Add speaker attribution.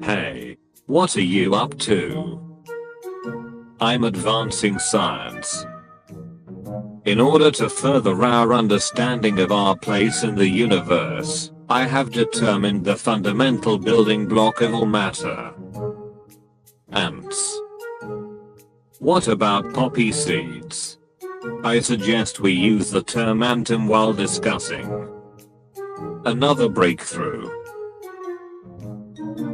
Speaker 1: Hey, what are you up to? I'm advancing science. In order to further our understanding of our place in the universe, I have determined the fundamental building block of all matter. Ants. What about poppy seeds? I suggest we use the term atom while discussing. Another breakthrough.